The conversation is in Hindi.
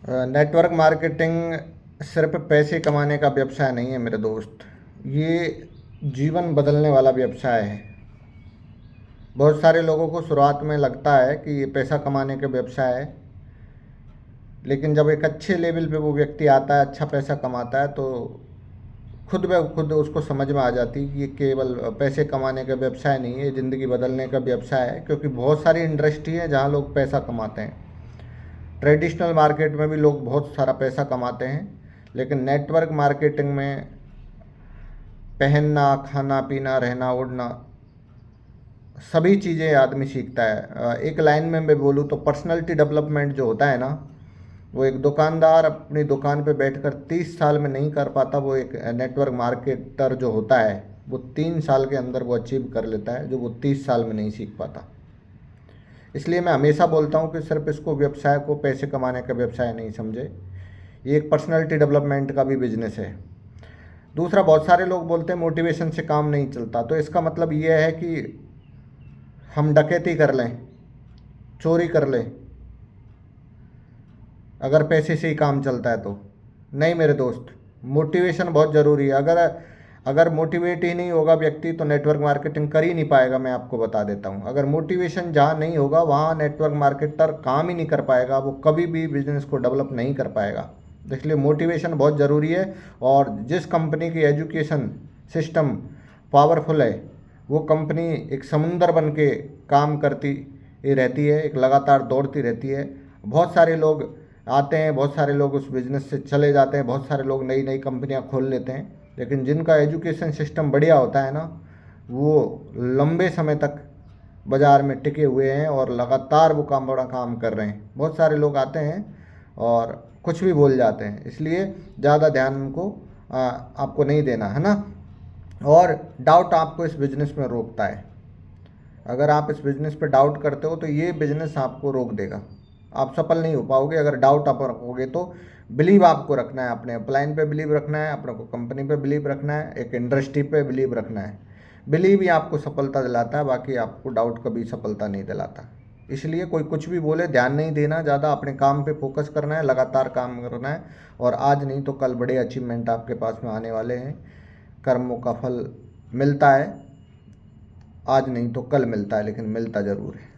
नेटवर्क मार्केटिंग सिर्फ पैसे कमाने का व्यवसाय नहीं है मेरे दोस्त। ये जीवन बदलने वाला व्यवसाय है। बहुत सारे लोगों को शुरुआत में लगता है कि ये पैसा कमाने का व्यवसाय है, लेकिन जब एक अच्छे लेवल पे वो व्यक्ति आता है, अच्छा पैसा कमाता है, तो खुद ब खुद उसको समझ में आ जाती है कि ये केवल पैसे कमाने का व्यवसाय नहीं है, ज़िंदगी बदलने का व्यवसाय है। क्योंकि बहुत सारी इंडस्ट्री है जहाँ लोग पैसा कमाते हैं। ट्रेडिशनल मार्केट में भी लोग बहुत सारा पैसा कमाते हैं, लेकिन नेटवर्क मार्केटिंग में पहनना, खाना पीना, रहना उड़ना, सभी चीज़ें आदमी सीखता है। एक लाइन में मैं बोलूँ तो पर्सनैलिटी डेवलपमेंट जो होता है ना, वो एक दुकानदार अपनी दुकान पे बैठकर 30 साल में नहीं कर पाता, वो एक नेटवर्क मार्केटर जो होता है वो 3 साल के अंदर वो अचीव कर लेता है, जो वो 30 साल में नहीं सीख पाता। इसलिए मैं हमेशा बोलता हूँ कि सिर्फ इसको व्यवसाय को पैसे कमाने का व्यवसाय नहीं समझे, ये एक पर्सनैलिटी डेवलपमेंट का भी बिजनेस है। दूसरा, बहुत सारे लोग बोलते हैं मोटिवेशन से काम नहीं चलता, तो इसका मतलब ये है कि हम डकैती कर लें, चोरी कर लें, अगर पैसे से ही काम चलता है तो। नहीं मेरे दोस्त, मोटिवेशन बहुत ज़रूरी है। अगर अगर मोटिवेट ही नहीं होगा व्यक्ति तो नेटवर्क मार्केटिंग कर ही नहीं पाएगा। मैं आपको बता देता हूँ, अगर मोटिवेशन जहाँ नहीं होगा वहाँ नेटवर्क मार्केटर काम ही नहीं कर पाएगा, वो कभी भी बिजनेस को डेवलप नहीं कर पाएगा। इसलिए मोटिवेशन बहुत ज़रूरी है। और जिस कंपनी की एजुकेशन सिस्टम पावरफुल है, वो कंपनी एक समुंदर बन के काम करती रहती है, एक लगातार दौड़ती रहती है। बहुत सारे लोग आते हैं, बहुत सारे लोग उस बिज़नेस से चले जाते हैं, बहुत सारे लोग नई नई कंपनियां खोल लेते हैं, लेकिन जिनका एजुकेशन सिस्टम बढ़िया होता है ना, वो लंबे समय तक बाज़ार में टिके हुए हैं और लगातार वो काम बड़ा काम कर रहे हैं। बहुत सारे लोग आते हैं और कुछ भी बोल जाते हैं, इसलिए ज़्यादा ध्यान उनको आपको नहीं देना है ना। और डाउट आपको इस बिज़नेस में रोकता है। अगर आप इस बिज़नेस पे डाउट करते हो तो ये बिज़नेस आपको रोक देगा, आप सफल नहीं हो पाओगे। अगर डाउट आप रखोगे तो बिलीव आपको रखना है, अपने अपलाइन पे बिलीव रखना है, अपने को कंपनी पे बिलीव रखना है, एक इंडस्ट्री पे बिलीव रखना है। बिलीव ही आपको सफलता दिलाता है, बाकी आपको डाउट कभी सफलता नहीं दिलाता। इसलिए कोई कुछ भी बोले ध्यान नहीं देना, ज़्यादा अपने काम पे फोकस करना है, लगातार काम करना है। और आज नहीं तो कल बड़े अचीवमेंट आपके पास में आने वाले हैं। कर्मों का फल मिलता है, आज नहीं तो कल मिलता है, लेकिन मिलता ज़रूर है।